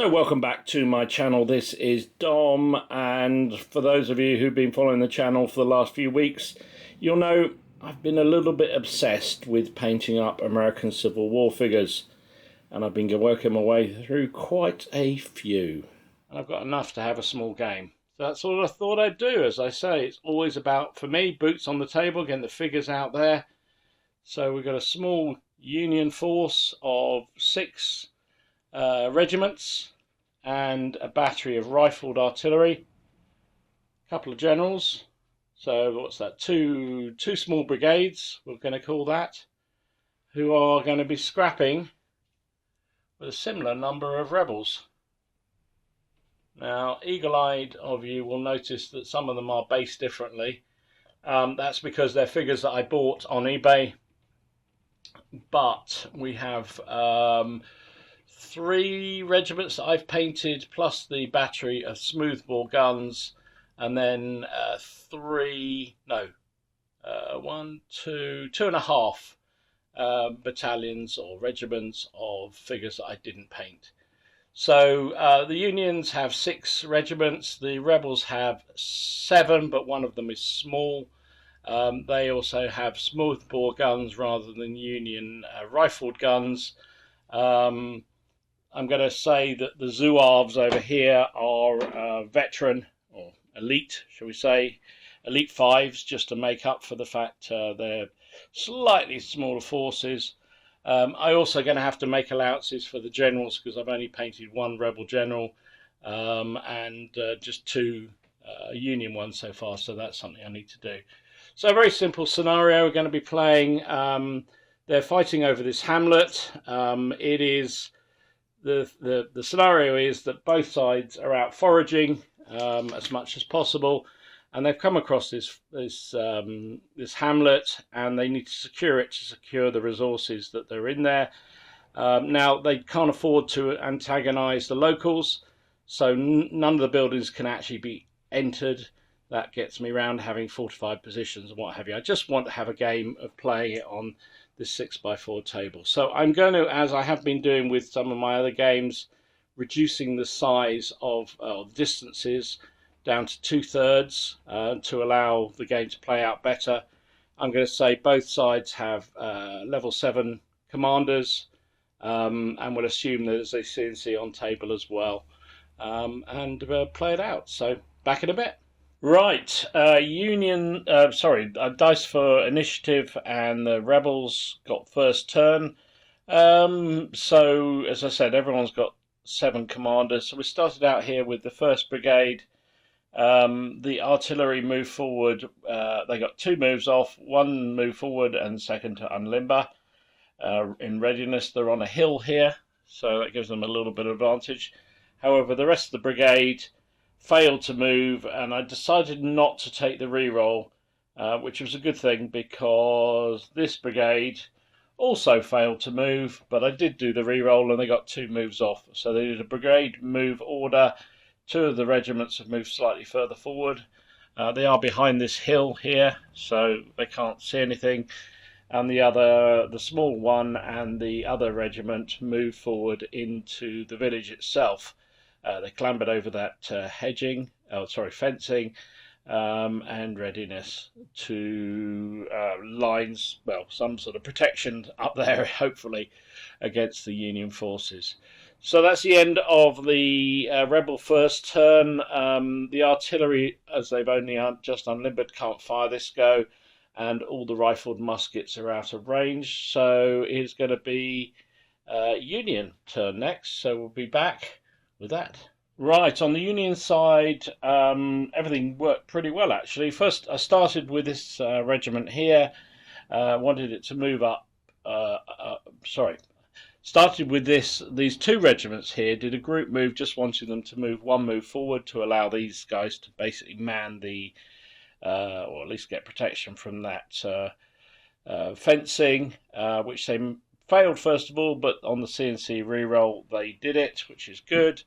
So welcome back to my channel. This is Dom, and for those of you who've been following the channel for the last few weeks, you'll know I've been a little bit obsessed with painting up American Civil War figures, and I've been working my way through quite a few. And I've got enough to have a small game. So that's all I thought I'd do. As I say, it's always about, for me, boots on the table, getting the figures out there. So we've got a small Union force of 6 regiments and a battery of rifled artillery, a couple of generals, so what's that, two small brigades, we're going to call that, who are going to be scrapping with a similar number of rebels. Now, eagle-eyed of you will notice that some of them are based differently. That's because they're figures that I bought on eBay, but we have 3 regiments that I've painted, plus the battery of smoothbore guns, and then 2.5 battalions or regiments of figures that I didn't paint. So the Unions have 6 regiments, the Rebels have 7, but one of them is small. They also have smoothbore guns rather than Union rifled guns. I'm going to say that the Zouaves over here are veteran, or elite, shall we say, elite 5s, just to make up for the fact they're slightly smaller forces. I'm also going to have to make allowances for the generals, because I've only painted 1 rebel general and just 2 Union ones so far, so that's something I need to do. So a very simple scenario we're going to be playing. They're fighting over this hamlet. It is... The scenario is that both sides are out foraging as much as possible, and they've come across this hamlet, and they need to secure it to secure the resources that are in there. Now, they can't afford to antagonize the locals, so none of the buildings can actually be entered. That gets me around having fortified positions and what have you. I just want to have a game of playing it on this 6x4 table. So I'm going to, as I have been doing with some of my other games, reducing the size of distances down to 2/3 to allow the game to play out better. I'm going to say both sides have level 7 commanders, and we'll assume there's a CNC on table as well, and play it out. So back in a bit. Right, dice for initiative, and the rebels got first turn. So, as I said, everyone's got 7 commanders. So we started out here with the 1st Brigade. The artillery moved forward. They got 2 moves off, 1 move forward and 2nd to unlimber. In readiness, they're on a hill here, so that gives them a little bit of advantage. However, the rest of the brigade failed to move, and I decided not to take the reroll, which was a good thing, because this brigade also failed to move, but I did do the reroll and they got 2 moves off. So they did a brigade move order. 2 of the regiments have moved slightly further forward. They are behind this hill here, so they can't see anything, and the small one and the other regiment moved forward into the village itself. They clambered over that fencing, and readiness to lines, well, some sort of protection up there, hopefully, against the Union forces. So that's the end of the rebel first turn. The artillery, as they've only just unlimbered, can't fire this go, and all the rifled muskets are out of range. So it's going to be Union turn next, so we'll be back with that. Right, on the Union side, everything worked pretty well, actually. First, I started with this regiment here. Wanted it to move up. Started with these 2 regiments here. Did a group move, just wanted them to move 1 move forward to allow these guys to basically man the, or at least get protection from that fencing, which they failed first of all, but on the CNC reroll they did it, which is good.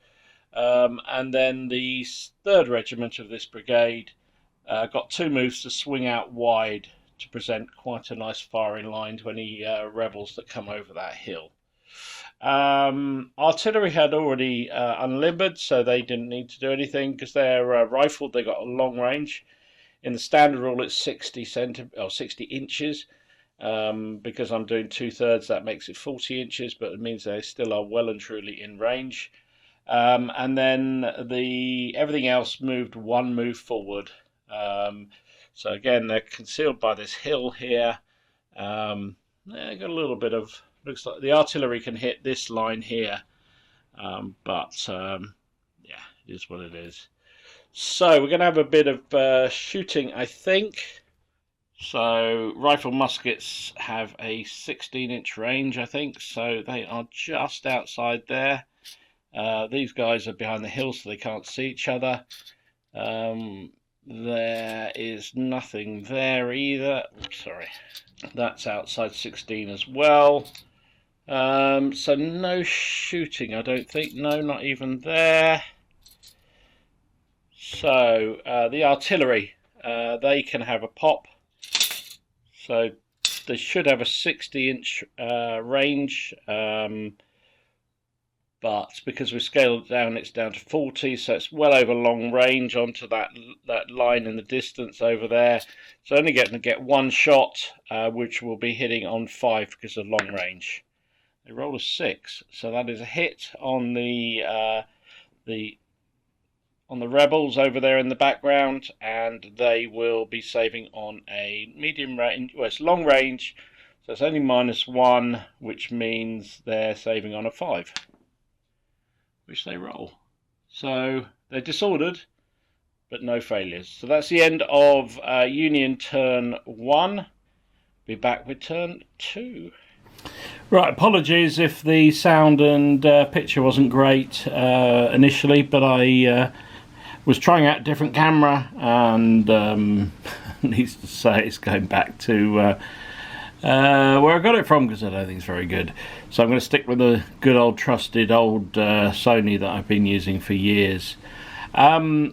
And then the 3rd regiment of this brigade got 2 moves to swing out wide to present quite a nice firing line to any rebels that come over that hill. Artillery had already unlimbered, so they didn't need to do anything because they're rifled. They got a long range. In the standard rule, it's 60 inches. Because I'm doing 2/3, that makes it 40 inches, but it means they still are well and truly in range. And then everything else moved one move forward. So again, they're concealed by this hill here. They got a little bit of, looks like the artillery can hit this line here, but yeah, it is what it is. So we're going to have a bit of shooting, I think. So rifle muskets have a 16-inch range, I think, so they are just outside there. These guys are behind the hill, so they can't see each other. There is nothing there either. Oops, sorry. That's outside 16 as well. So no shooting, I don't think. No, not even there. So the artillery, they can have a pop. So they should have a 60-inch range, but because we scaled it down, it's down to 40, so it's well over long range onto that line in the distance over there. So only getting to get one shot, which will be hitting on 5 because of long range. They roll a 6, so that is a hit on the rebels over there in the background, and they will be saving on a medium range. Well, it's long range, so it's only -1, which means they're saving on a 5, which they roll. So they're disordered, but no failures. So that's the end of Union turn 1. Be back with turn 2. Right, apologies if the sound and picture wasn't great initially, but I was trying out a different camera, and needs to say it's going back to where I got it from, because I don't think it's very good. So I'm going to stick with the good old trusted old Sony that I've been using for years. Rebel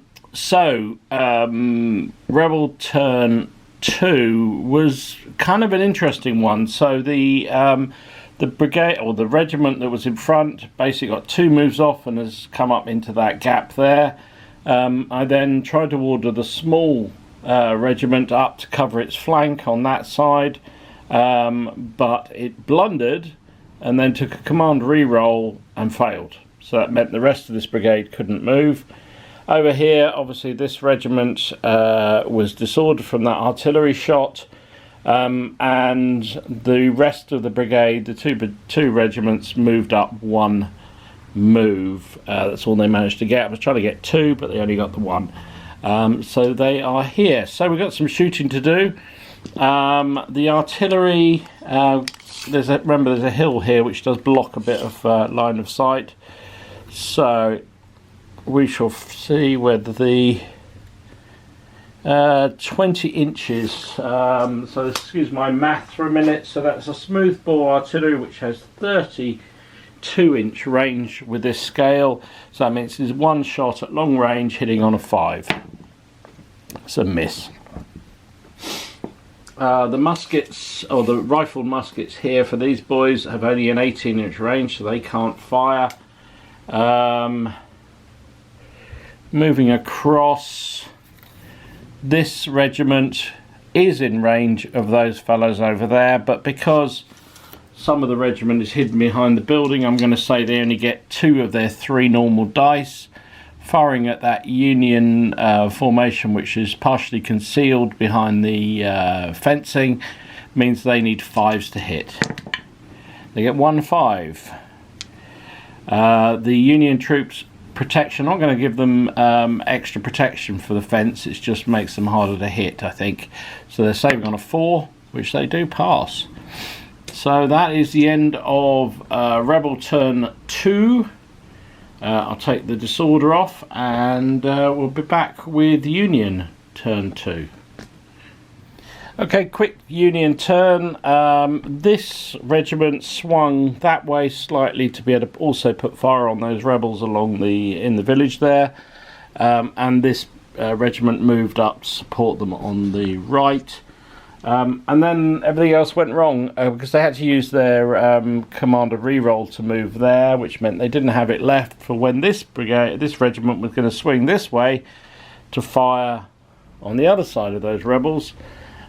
turn 2 was kind of an interesting one. So the brigade, or the regiment that was in front, basically got 2 moves off and has come up into that gap there. I then tried to order the small regiment up to cover its flank on that side, but it blundered and then took a command re-roll and failed. So that meant the rest of this brigade couldn't move. Over here, obviously, this regiment was disordered from that artillery shot, and the rest of the brigade, the two regiments, moved up 1 move. That's all they managed to get. I was trying to get 2, but they only got the 1. So they are here. So we've got some shooting to do. The artillery, remember there's a hill here which does block a bit of line of sight. So we shall see whether the 20 inches, so excuse my math for a minute, so that's a smoothbore artillery which has 32-inch range with this scale, so that means there's 1 shot at long range hitting on a 5. It's a miss. The muskets, or the rifled muskets here for these boys, have only an 18-inch range, so they can't fire. Moving across, this regiment is in range of those fellows over there, but because some of the regiment is hidden behind the building, I'm going to say they only get 2 of their 3 normal dice. Firing at that Union formation, which is partially concealed behind the fencing, means they need 5s to hit. They get 1 5. The Union troops protection, I'm not going to give them extra protection for the fence, it just makes them harder to hit, I think. So they're saving on a 4, which they do pass. So that is the end of Rebel turn 2. I'll take the disorder off, and we'll be back with Union turn 2. Okay, quick Union turn. This regiment swung that way slightly to be able to also put fire on those rebels along in the village there, and this regiment moved up to support them on the right. And then everything else went wrong because they had to use their commander reroll to move there, which meant they didn't have it left for when this regiment was going to swing this way to fire on the other side of those rebels,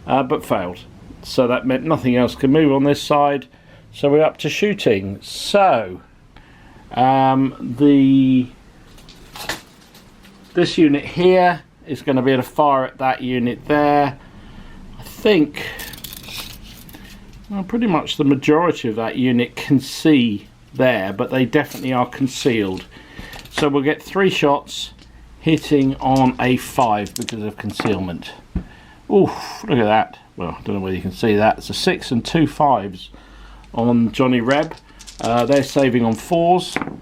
but failed. So that meant nothing else could move on this side. So we're up to shooting. So this unit here is going to be able to fire at that unit there. I think pretty much the majority of that unit can see there, but they definitely are concealed. So we'll get 3 shots hitting on a 5 because of concealment. Oof, look at that. Well, I don't know whether you can see that. It's a 6 and 2 5s on Johnny Reb. They're saving on 4s.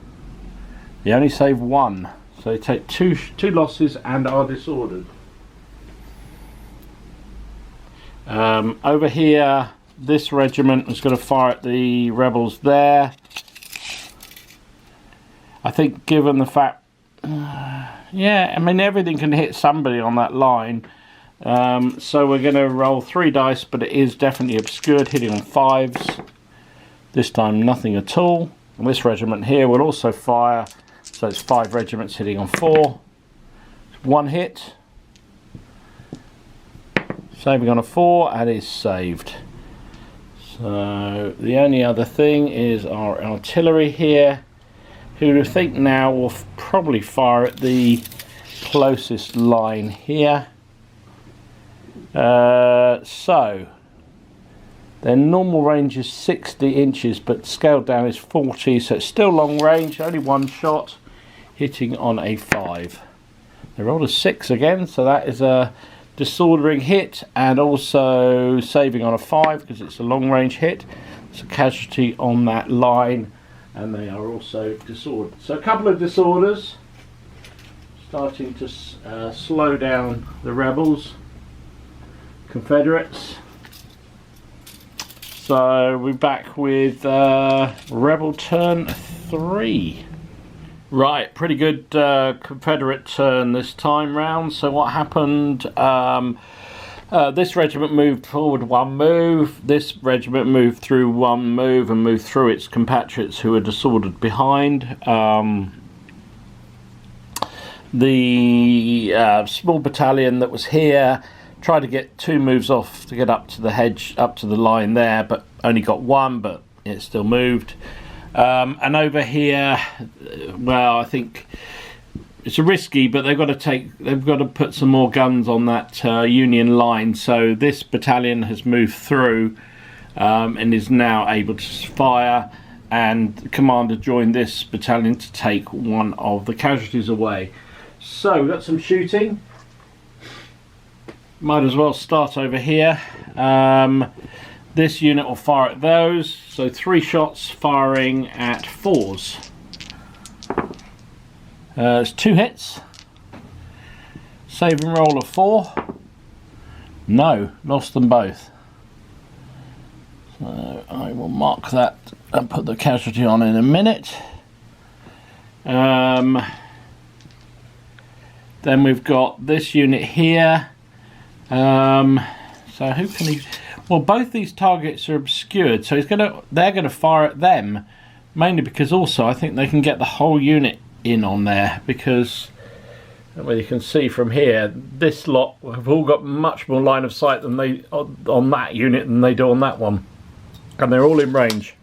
They only save 1. So they take two losses and are disordered. Over here, this regiment is going to fire at the rebels there. I think given the fact, yeah, I mean everything can hit somebody on that line. So we're going to roll 3 dice, but it is definitely obscured, hitting on 5s. This time nothing at all. And this regiment here will also fire, so it's 5 regiments hitting on 4. 1 hit. Saving on a 4 and is saved. So the only other thing is our artillery here, who I think now will probably fire at the closest line here. So their normal range is 60 inches, but scaled down is 40, so it's still long range, only 1 shot, hitting on a 5. They rolled a 6 again, so that is a disordering hit and also saving on a 5 because it's a long range hit. It's a casualty on that line, and they are also disordered. So a couple of disorders starting to slow down the rebels, Confederates. So we're back with rebel turn 3. Right, pretty good Confederate turn this time round. So what happened? This regiment moved forward 1 move. This regiment moved through 1 move and moved through its compatriots who were disordered behind. The small battalion that was here tried to get 2 moves off to get up to the hedge, up to the line there, but only got 1, but it still moved. And over here, well, I think it's risky, but they've got to put some more guns on that Union line. So this battalion has moved through and is now able to fire, and the commander joined this battalion to take 1 of the casualties away. So we've got some shooting. Might as well start over here. This unit will fire at those, so 3 shots firing at 4s. It's 2 hits. Saving roll of 4. No, lost them both. So I will mark that and put the casualty on in a minute. Then we've got this unit here. So who can he? Well, both these targets are obscured, so they're gonna fire at them, mainly because also I think they can get the whole unit in on there, because well, you can see from here this lot have all got much more line of sight than they on that unit than they do on that one, and they're all in range.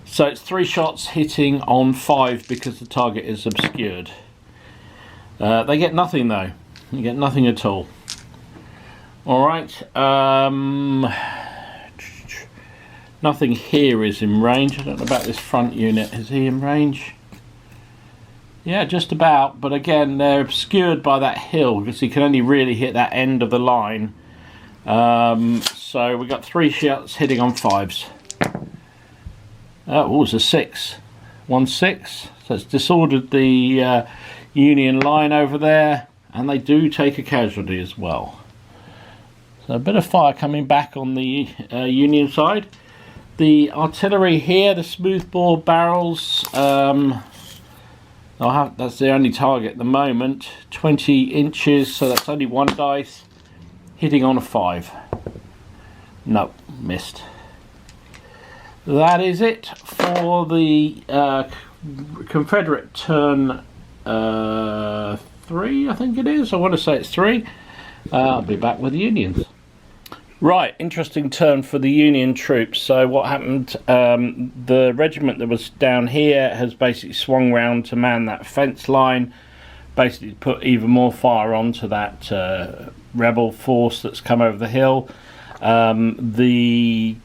So it's 3 shots hitting on 5 because the target is obscured. They get nothing though. You get nothing at all. Alright, nothing here is in range. I don't know about this front unit. Is he in range? Yeah, just about, but again they're obscured by that hill because he can only really hit that end of the line. So we got 3 shots hitting on 5s. Oh, it's a 6. 1 6. So it's disordered the Union line over there, and they do take a casualty as well. So a bit of fire coming back on the Union side. The artillery here, the smoothbore barrels, that's the only target at the moment. 20 inches, so that's only 1 dice, hitting on a 5. No, missed. That is it for the Confederate turn 3, I think it is. I want to say it's 3. I'll be back with the Unions. Right, interesting turn for the Union troops. So what happened, the regiment that was down here has basically swung round to man that fence line, basically put even more fire onto that rebel force that's come over the hill. The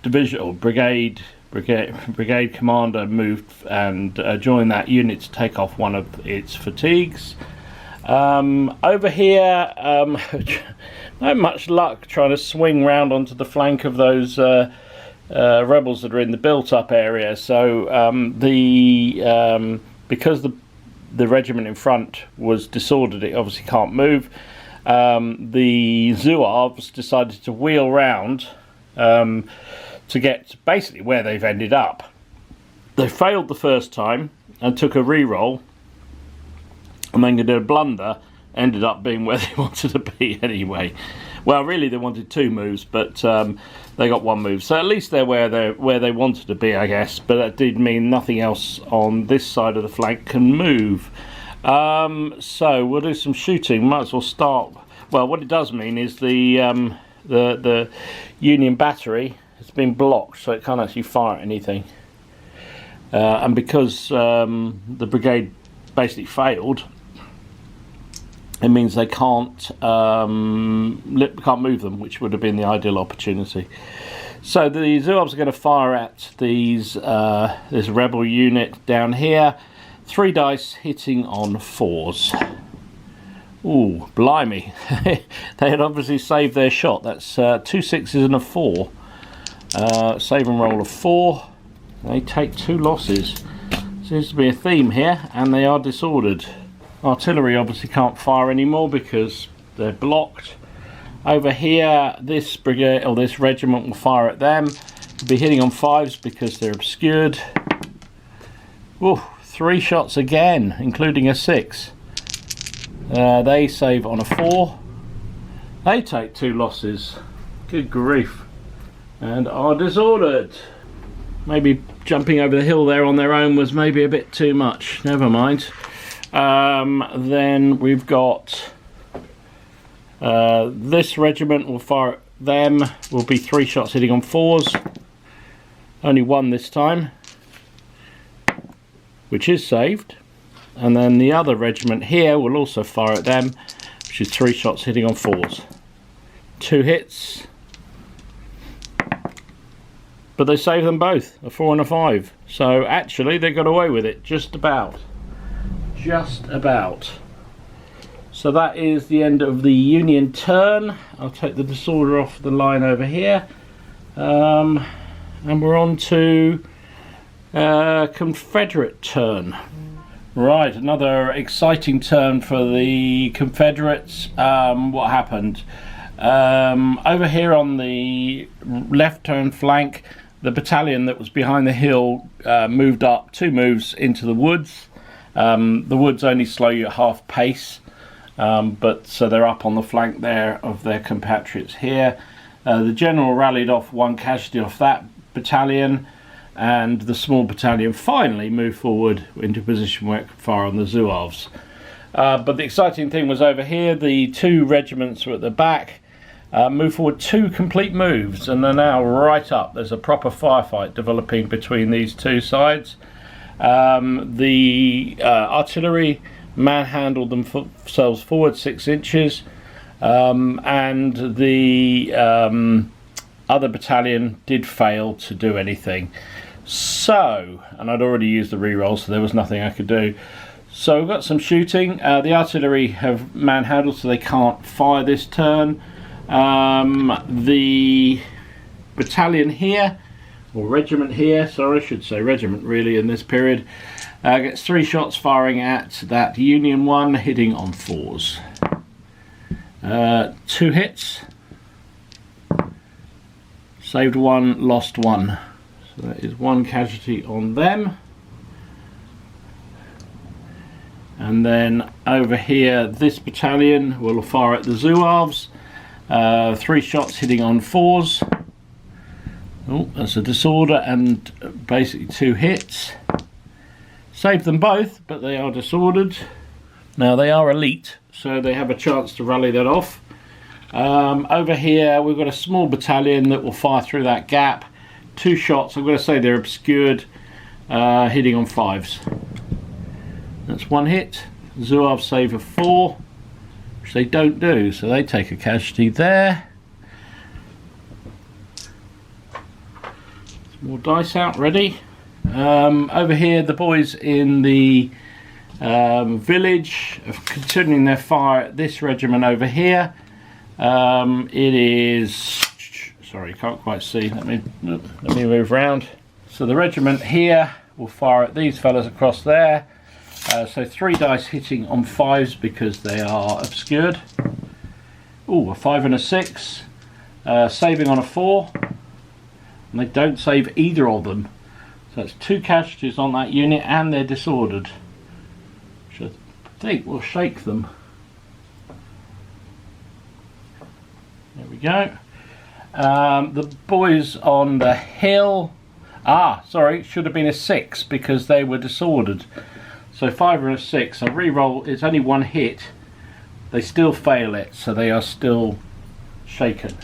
division or brigade commander moved and joined that unit to take off one of its fatigues. Over here, not much luck trying to swing round onto the flank of those rebels that are in the built-up area. So because the regiment in front was disordered, it obviously can't move. The Zouaves decided to wheel round to get basically where they've ended up. They failed the first time and took a re-roll, and then did a blunder, ended up being where they wanted to be anyway. Well, really they wanted 2 moves, but they got 1 move, so at least they're where they wanted to be, I guess. But that did mean nothing else on this side of the flank can move. So we'll do some shooting. Might as well start. Well, what it does mean is the Union battery has been blocked, so it can't actually fire at anything. And because the brigade basically failed, it means they can't move them, which would have been the ideal opportunity. So the Zouaves are going to fire at these this rebel unit down here. 3 dice hitting on 4s. Ooh, blimey. They had obviously saved their shot. That's 2 6s and a 4. Save and roll of 4. They take 2 losses. Seems to be a theme here, and they are disordered. Artillery obviously can't fire anymore because they're blocked. Over here, this brigade or this regiment will fire at them. They'll be hitting on 5s because they're obscured. Ooh, 3 shots again, including a 6. They save on a 4. They take 2 losses. Good grief. And are disordered. Maybe jumping over the hill there on their own was maybe a bit too much. Never mind. Then we've got this regiment will fire at them. Will be 3 shots hitting on 4s. Only 1 this time, which is saved. And then the other regiment here will also fire at them, which is 3 shots hitting on 4s. 2 hits. But they save them both, a 4 and a 5. So actually they got away with it, just about. Just about. So that is the end of the Union turn. I'll take the disorder off the line over here. And we're on to Confederate turn. Right, another exciting turn for the Confederates. What happened? Over here on the left turn flank, the battalion that was behind the hill moved up 2 moves into the woods. The woods only slow you at half pace, but so they're up on the flank there of their compatriots here. The general rallied off 1 casualty off that battalion, and the small battalion finally moved forward into position where it could fire on the Zouaves. But the exciting thing was over here, the 2 regiments were at the back. Move forward 2 complete moves, and they're now right up. There's a proper firefight developing between these 2 sides. The artillery manhandled themselves forward 6 inches, and the other battalion did fail to do anything. So, and I'd already used the reroll, so there was nothing I could do. So we've got some shooting. The artillery have manhandled, so they can't fire this turn. The battalion here, or regiment here, sorry, I should say regiment really in this period, gets 3 shots firing at that Union one, hitting on 4s. 2 hits. Saved 1, lost 1. So that is 1 casualty on them. And then over here, this battalion will fire at the Zouaves. 3 shots hitting on 4s. Oh, that's a disorder, and basically 2 hits. Saved them both, but they are disordered. Now they are elite, so they have a chance to rally that off. Over here we've got a small battalion that will fire through that gap. 2 shots, I'm going to say they're obscured, hitting on 5s. That's 1 hit. Zouave save of 4, which they don't do, so they take a casualty there. Some more dice out, ready. Over here the boys in the village are continuing their fire at this regiment over here. It is, sorry, can't quite see, let me move round. So the regiment here will fire at these fellas across there. So 3 dice hitting on 5s because they are obscured. Ooh, a 5 and a 6, saving on a 4, and they don't save either of them. So it's 2 casualties on that unit, and they're disordered, which I think will shake them. There we go. The boys on the hill, sorry, should have been a 6 because they were disordered. So 5 and a 6, I re-roll, it's only 1 hit. They still fail it, so they are still shaken.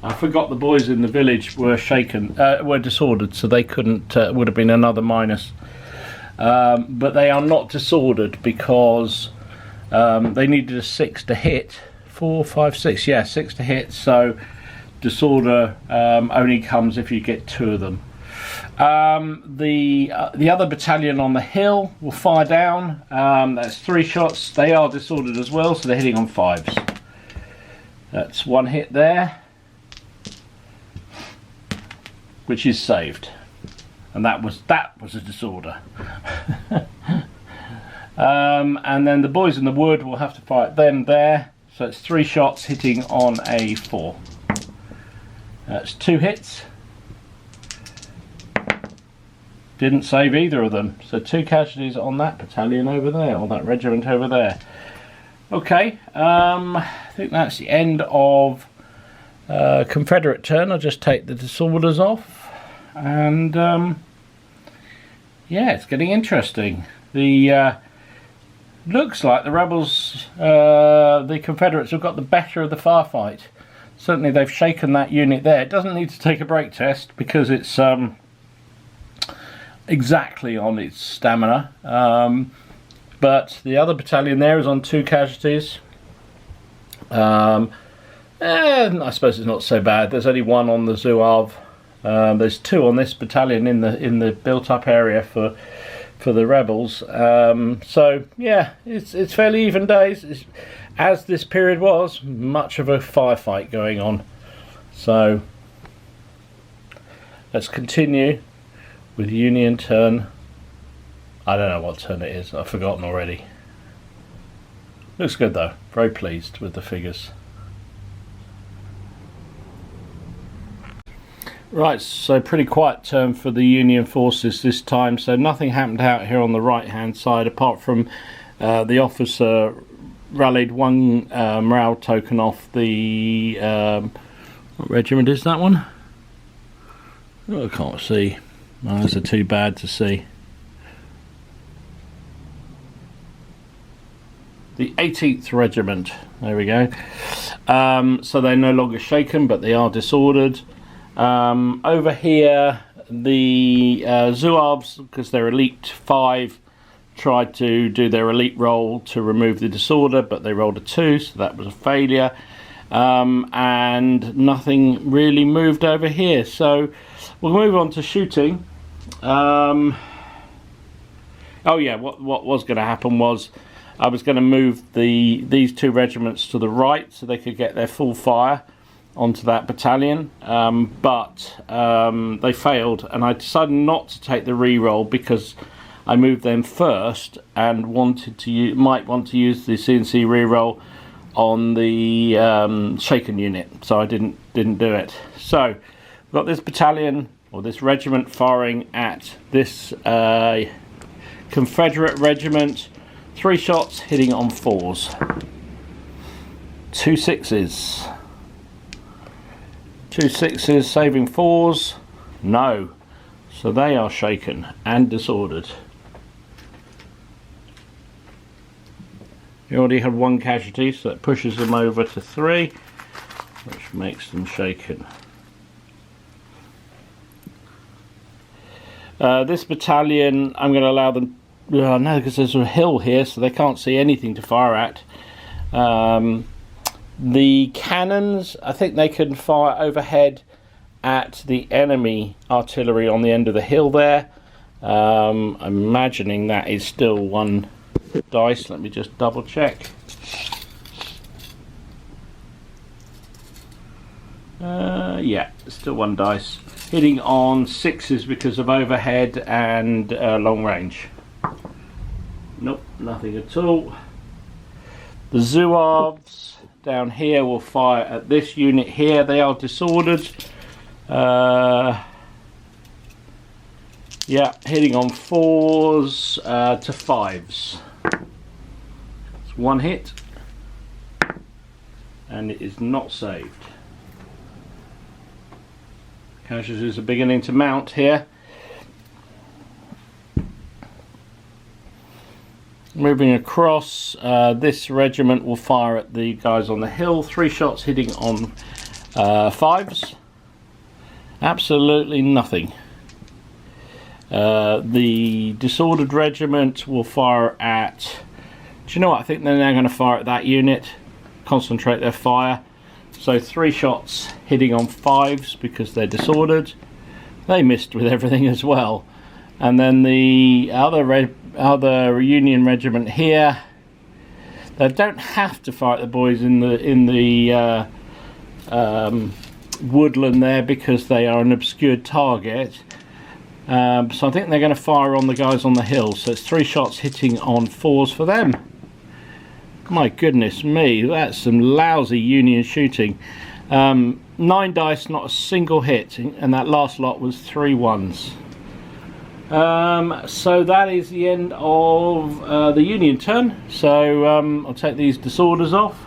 I forgot the boys in the village were shaken, were disordered, so they couldn't, would have been another minus. But they are not disordered because they needed a 6 to hit. 4, 5, 6, yeah, 6 to hit, so disorder only comes if you get 2 of them. The other battalion on the hill will fire down. That's 3 shots. They are disordered as well, so they're hitting on 5s. That's 1 hit there, which is saved, and that was a disorder. And then the boys in the wood will have to fight them there. So it's 3 shots hitting on a 4. That's 2 hits. Didn't save either of them, so 2 casualties on that battalion over there, or that regiment over there. Okay, I think that's the end of Confederate turn. I'll just take the disorders off, and yeah, it's getting interesting. The looks like the rebels, the Confederates have got the better of the firefight. Certainly they've shaken that unit there. It doesn't need to take a break test because it's exactly on its stamina, but the other battalion there is on 2 casualties. And I suppose it's not so bad. There's only 1 on the Zouave. There's 2 on this battalion in the built-up area for the rebels. So yeah, it's fairly even days. As this period was, much of a firefight going on. So let's continue with Union turn. I don't know what turn it is, I've forgotten already. Looks good though, very pleased with the figures. Right, so pretty quiet turn for the Union forces this time, so nothing happened out here on the right hand side apart from the officer rallied 1 morale token off the what regiment is that one? Oh, I can't see. Oh, those are too bad to see. The 18th Regiment, there we go. So they're no longer shaken, but they are disordered. Over here, the Zouaves, because they're elite 5, tried to do their elite roll to remove the disorder, but they rolled a 2, so that was a failure. And nothing really moved over here. So we'll move on to shooting. Oh yeah, what was going to happen was I was going to move these 2 regiments to the right so they could get their full fire onto that battalion, but they failed, and I decided not to take the re-roll because I moved them first and wanted to might want to use the CNC re-roll on the shaken unit, so I didn't do it. So we've got this battalion or this regiment firing at this Confederate regiment. 3 shots hitting on 4s. 2 6s. 2 6s saving 4s. No. So they are shaken and disordered. You already had 1 casualty, so that pushes them over to 3, which makes them shaken. This battalion, I'm going to allow them. No, because there's a hill here, so they can't see anything to fire at. The cannons, I think they can fire overhead at the enemy artillery on the end of the hill there. I'm imagining that is still 1 dice. Let me just double check. Yeah, still 1 dice. Hitting on 6s because of overhead and long range. Nope, nothing at all. The Zouaves down here will fire at this unit here. They are disordered. Yeah, hitting on 4s to 5s. It's 1 hit, and it is not saved. Casualties are beginning to mount here. Moving across, this regiment will fire at the guys on the hill. 3 shots hitting on 5s. Absolutely nothing. The disordered regiment will fire at... Do you know what? I think they're now going to fire at that unit. Concentrate their fire. So 3 shots hitting on 5s because they're disordered. They missed with everything as well. And then the other Union regiment here, they don't have to fight the boys in the woodland there because they are an obscured target. So I think they're going to fire on the guys on the hill. So it's 3 shots hitting on 4s for them. My goodness me, that's some lousy Union shooting. 9 dice, not a single hit, and that last lot was 3 1s. So that is the end of the Union turn. So I'll take these disorders off.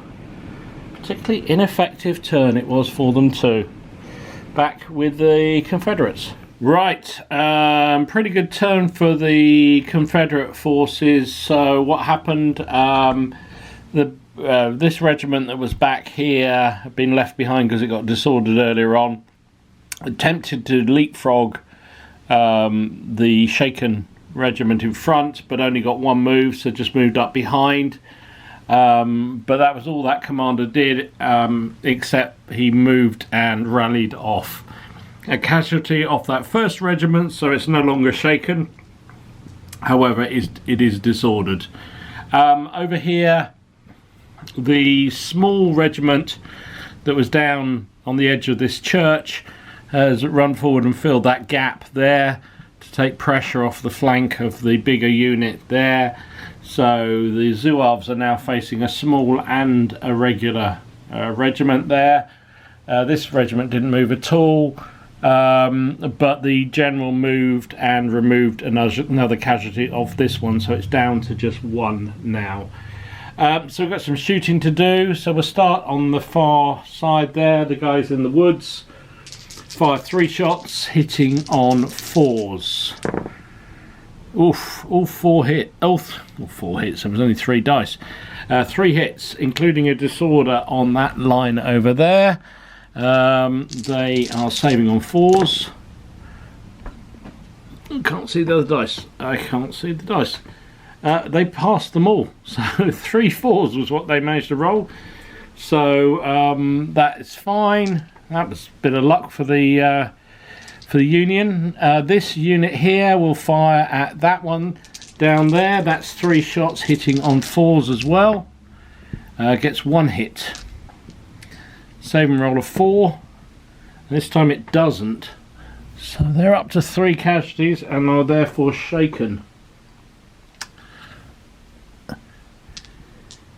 Particularly ineffective turn it was for them too. Back with the Confederates. Right, pretty good turn for the Confederate forces. So what happened? This regiment that was back here had been left behind because it got disordered earlier on. Attempted to leapfrog the shaken regiment in front, but only got 1 move, so just moved up behind. But that was all that commander did, except he moved and rallied off. A casualty off that 1st regiment, so it's no longer shaken. However, it is disordered. Over here, the small regiment that was down on the edge of this church has run forward and filled that gap there to take pressure off the flank of the bigger unit there. So the Zouaves are now facing a small and a regular regiment there. This regiment didn't move at all, but the general moved and removed another casualty of this one, so it's down to just 1 now. So we've got some shooting to do, so we'll start on the far side there. The guys in the woods fire 3 shots hitting on 4s. Oof, all 4 hit. Oh, 4 hits. There was only 3 dice. 3 hits, including a disorder on that line over there. They are saving on 4s. Can't see the other dice. I can't see the dice. They passed them all. So 3 4s was what they managed to roll. So that is fine. That was a bit of luck for the Union. This unit here will fire at that one down there. That's 3 shots hitting on 4s as well. Gets 1 hit. Save and roll of 4. And this time it doesn't. So they're up to 3 casualties and are therefore shaken.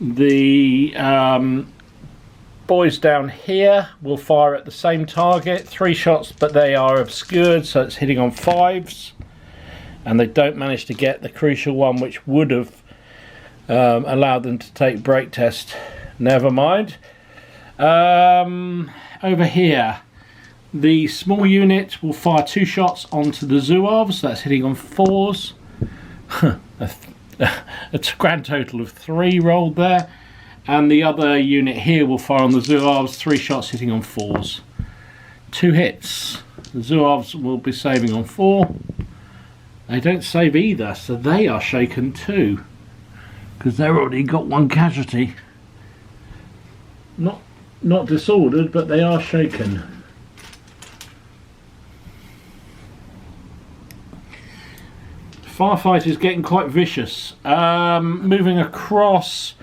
The boys down here will fire at the same target. 3 shots, but they are obscured, so it's hitting on 5s. And they don't manage to get the crucial one, which would have allowed them to take break test. Never mind. Over here, the small unit will fire 2 shots onto the Zouaves. That's hitting on 4s. A grand total of 3 rolled there. And the other unit here will fire on the Zouaves, 3 shots hitting on 4s. 2 hits. The Zouaves will be saving on 4. They don't save either, so they are shaken too, because they've already got 1 casualty. Not disordered, but they are shaken. Firefight is getting quite vicious. Moving across,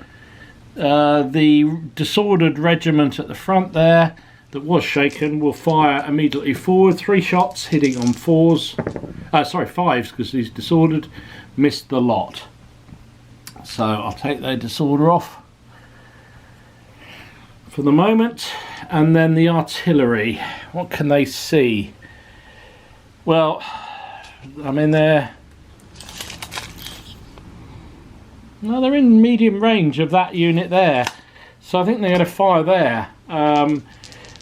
the disordered regiment at the front there that was shaken will fire immediately forward. 3 shots hitting on 4s. Sorry, 5s, because he's disordered. Missed the lot. So I'll take their disorder off for the moment. And then the artillery. What can they see? Well, I mean, they're in medium range of that unit there. So I think they're going to fire there.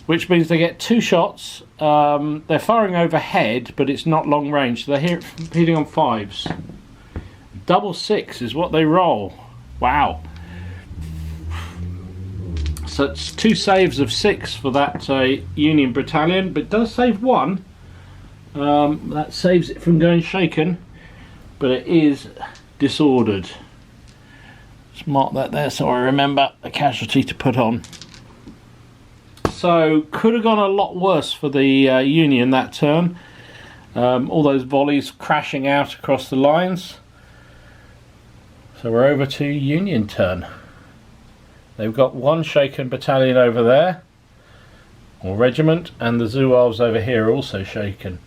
Which means they get 2 shots. They're firing overhead, but it's not long range. So they're hitting on 5s. Double 6 is what they roll. Wow. So it's 2 saves of 6 for that Union battalion, but it does save 1. That saves it from going shaken, but it is disordered. Just mark that there so I remember a casualty to put on. So could have gone a lot worse for the Union that turn. All those volleys crashing out across the lines. So we're over to Union turn. They've got 1 shaken battalion over there, or regiment, and the Zouaves over here are also shaken.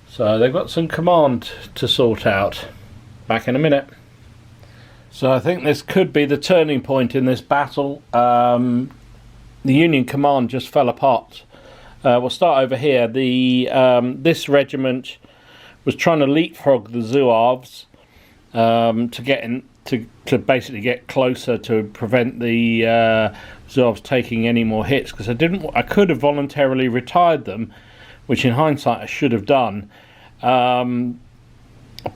So they've got some command to sort out. Back in a minute. So I think this could be the turning point in this battle. The Union command just fell apart. We'll start over here. This regiment was trying to leapfrog the Zouaves to get in, to basically get closer to prevent the Zouaves taking any more hits, because I could have voluntarily retired them, which in hindsight I should have done,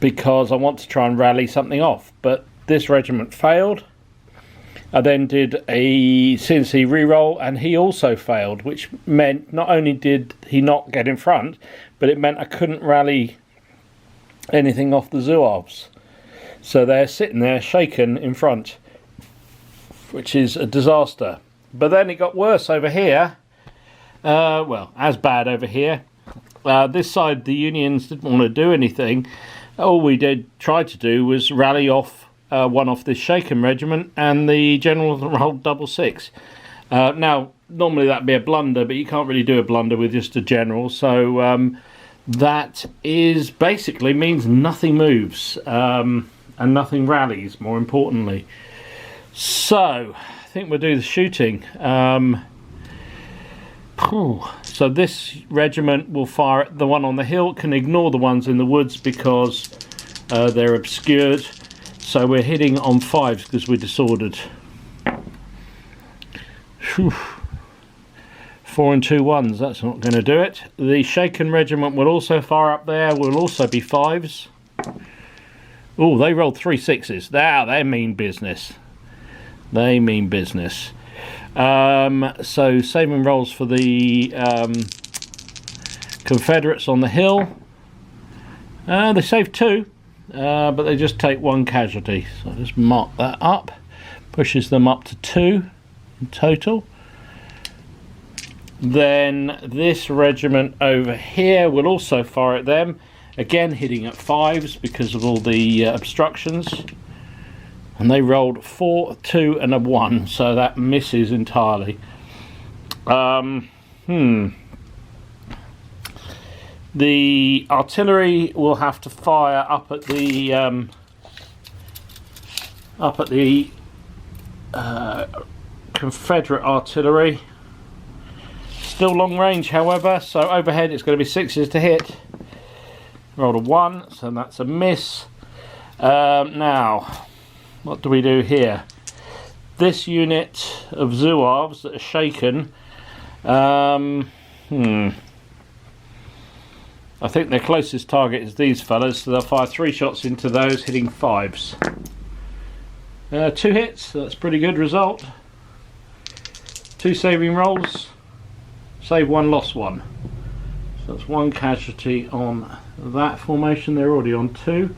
because I want to try and rally something off. But this regiment failed. I then did a CNC reroll, and he also failed, which meant not only did he not get in front, but it meant I couldn't rally anything off the Zouaves. So they're sitting there shaken in front, which is a disaster. But then it got worse over here. Well, as bad over here. This side, the Unions didn't want to do anything. All we tried to do was rally off one off this shaken regiment, and the general rolled double 6. Now, normally that'd be a blunder, but you can't really do a blunder with just a general. So that is basically means nothing moves and nothing rallies, more importantly. So I think we'll do the shooting. So this regiment will fire at the one on the hill, can ignore the ones in the woods because they're obscured. So we're hitting on 5s because we're disordered. Whew. 4 and 2 1s, that's not going to do it. The shaken regiment will also fire up there, will also be 5s. Oh, they rolled 3 6s. Now they mean business. They mean business. So saving rolls for the Confederates on the hill. They saved 2. But they just take 1 casualty, so I'll just mark that up. Pushes them up to 2 in total. Then this regiment over here will also fire at them, again hitting at 5s because of all the obstructions, and they rolled 4, 2 and a 1, so that misses entirely. The artillery will have to fire up at the Confederate artillery. Still long range, however, so overhead it's going to be 6s to hit. Rolled a 1, so that's a miss. Now, what do we do here? this unit of Zouaves that are shaken, I think their closest target is these fellas, so they'll fire 3 shots into those, hitting 5s. 2 hits, so that's a pretty good result. 2 saving rolls, save 1, lost 1. So that's 1 casualty on that formation. They're already on 2.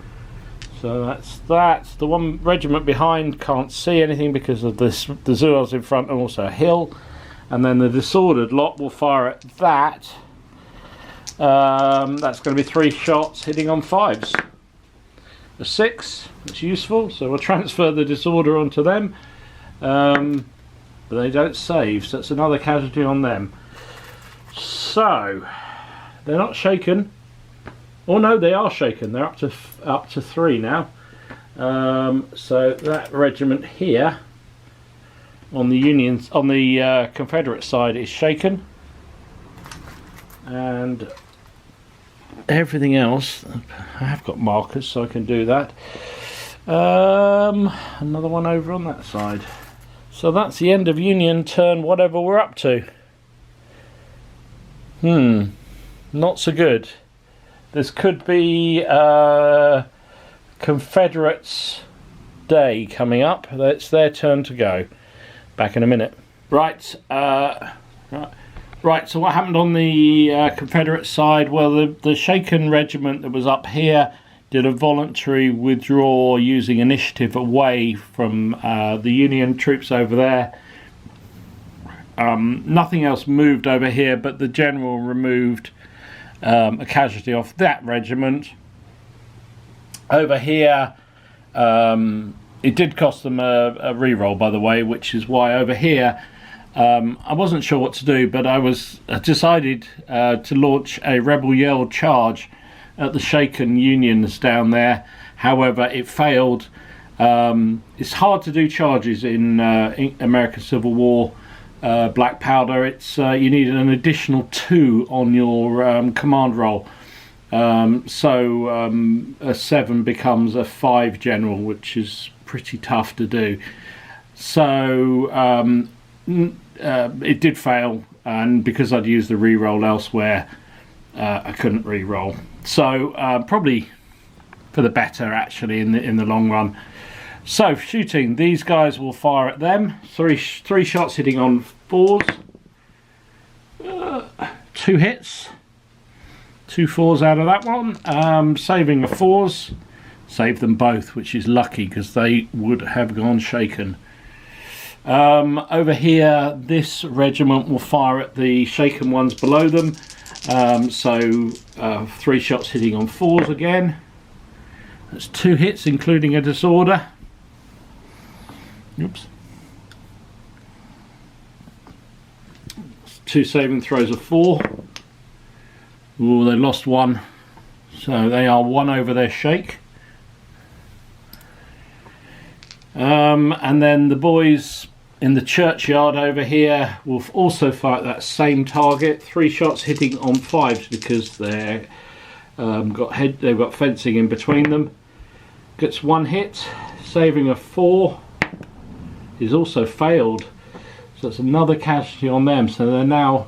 So that's that. The one regiment behind can't see anything because of this, the Zouaves in front and also a hill. And then the disordered lot will fire at that. That's going to be 3 shots hitting on 5s. A 6, it's useful, so we'll transfer the disorder onto them. But they don't save, so it's another casualty on them. So they're not shaken. Oh no, they are shaken. They're up to 3 now. So that regiment here on the Confederate side is shaken, and everything else, I have got markers so I can do that. Another one over on that side. So that's the end of Union turn, whatever we're up to. Not so good. This could be Confederates' day coming up. It's their turn to go. Back in a minute. Right, so what happened on the Confederate side? Well, the shaken regiment that was up here did a voluntary withdraw using initiative away from the Union troops over there. Nothing else moved over here, but the general removed a casualty off that regiment. Over here, it did cost them a reroll, by the way, which is why over here I wasn't sure what to do, but I decided to launch a rebel yell charge at the shaken Unions down there. However, it failed. It's hard to do charges in American Civil War black powder. It's you need an additional 2 on your command roll. So a 7 becomes a 5 general, which is pretty tough to do. So it did fail, and because I'd used the reroll elsewhere, I couldn't reroll. So probably for the better, actually, in the long run. So shooting, these guys will fire at them. Three shots hitting on 4s. 2 hits. 2 4s out of that one. Saving the 4s. Saved them both, which is lucky because they would have gone shaken. Over here, this regiment will fire at the shaken ones below them. So 3 shots hitting on 4s again. That's 2 hits, including a disorder. Oops. 2 saving throws of 4. Ooh, they lost 1. So they are 1 over their shake. And then the boys in the churchyard over here will also fight that same target. 3 shots hitting on 5s because they're they've got fencing in between them. Gets 1 hit, saving a 4. Is also failed, so it's another casualty on them. So they're now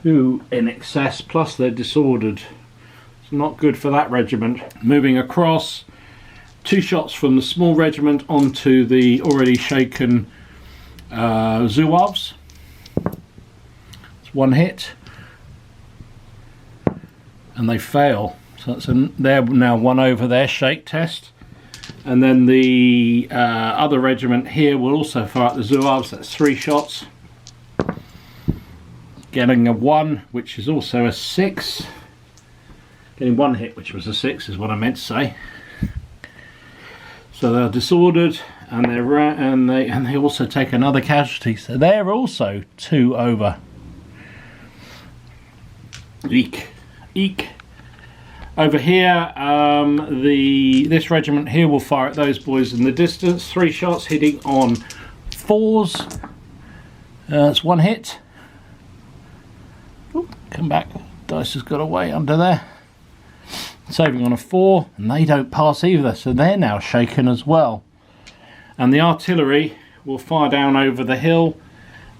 2 in excess, plus they're disordered. It's not good for that regiment. Moving across, 2 shots from the small regiment onto the already shaken Zouaves. It's 1 hit, and they fail. So they're now 1 over their shake test. And then the other regiment here will also fire at the Zouaves. That's 3 shots. Getting a 1, which is also a 6. Getting 1 hit, which was a 6, is what I meant to say. So they're disordered, and they also take another casualty. So they're also 2 over. Eek, eek. Over here, this regiment here will fire at those boys in the distance. 3 shots hitting on 4s. That's 1 hit. Ooh, come back. Dice has got away under there. Saving on a 4, and they don't pass either, so they're now shaken as well. And the artillery will fire down over the hill,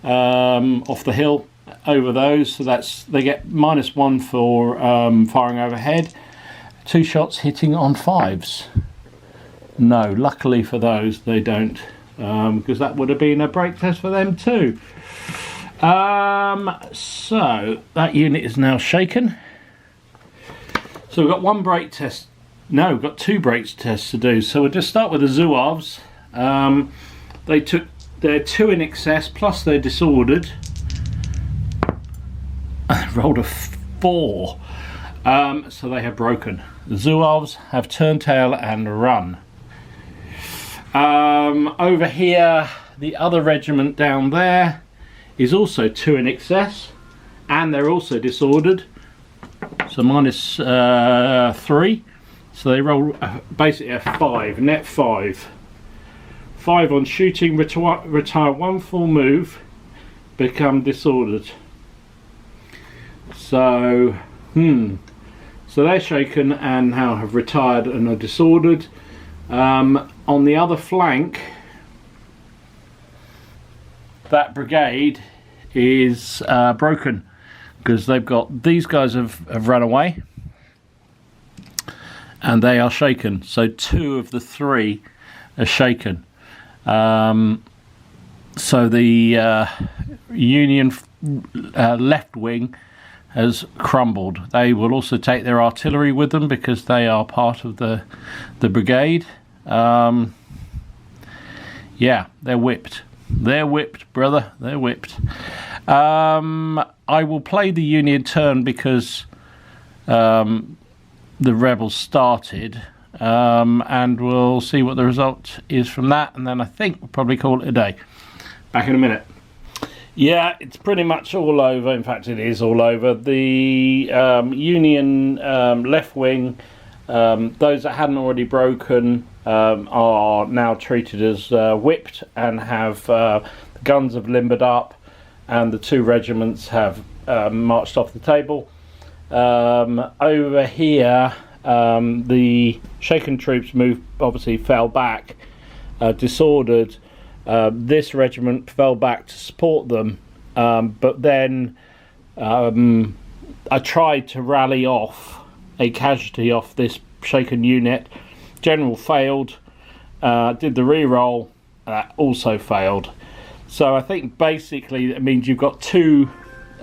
off the hill, over those. So they get -1 for firing overhead. 2 shots hitting on 5s. No, luckily for those they don't, because that would have been a break test for them too. So that unit is now shaken. So we've got 1 break test. No, we've got 2 break tests to do. So we'll just start with the Zouaves. They're 2 in excess, plus they're disordered. I rolled a 4, so they have broken. The Zouaves have turned tail and run. Over here, the other regiment down there is also 2 in excess, and they're also disordered, so -3. So they roll basically a 5, net 5. 5 on shooting, retire 1 full move, become disordered. So, so they're shaken and now have retired and are disordered. On the other flank, that brigade is broken, because they've got, these guys have run away and they are shaken. So 2 of the 3 are shaken. So the Union left wing has crumbled. They will also take their artillery with them because they are part of the brigade. Yeah, they're whipped. They're whipped, brother. They're whipped. I will play the Union turn because the rebels started, and we'll see what the result is from that, and then I think we'll probably call it a day. Back in a minute. Yeah, it's pretty much all over. In fact, it is all over. The Union left wing, those that hadn't already broken, are now treated as whipped and have the guns have limbered up, and the 2 regiments have marched off the table. Over here, the shaken troops obviously fell back, disordered. This regiment fell back to support them, but then I tried to rally off a casualty off this shaken unit. General failed, did the re-roll, also failed. So I think basically that means you've got 2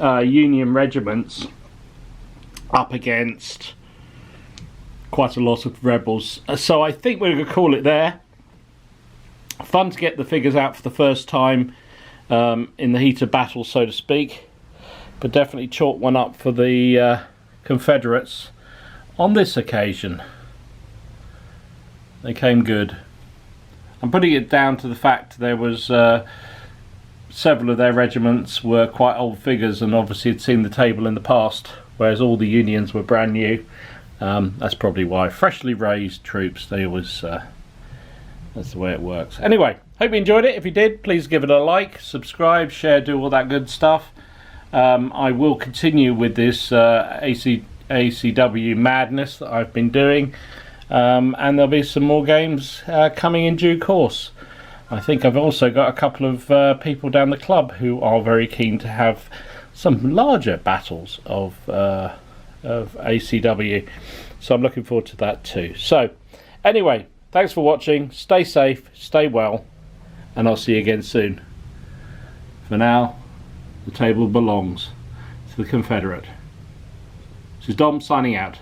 Union regiments up against quite a lot of rebels. So I think we're going to call it there. Fun to get the figures out for the first time in the heat of battle, so to speak, but definitely chalk one up for the Confederates on this occasion. They came good. I'm putting it down to the fact there was several of their regiments were quite old figures and obviously had seen the table in the past, whereas all the Unions were brand new. That's probably why. Freshly raised troops, they always that's the way it works. Anyway, hope you enjoyed it. If you did, please give it a like, subscribe, share, do all that good stuff. I will continue with this ACW madness that I've been doing, and there'll be some more games coming in due course. I think I've also got a couple of people down the club who are very keen to have some larger battles of ACW, so I'm looking forward to that too. So anyway, thanks for watching, stay safe, stay well, and I'll see you again soon. For now, the table belongs to the Confederate. This is Dom signing out.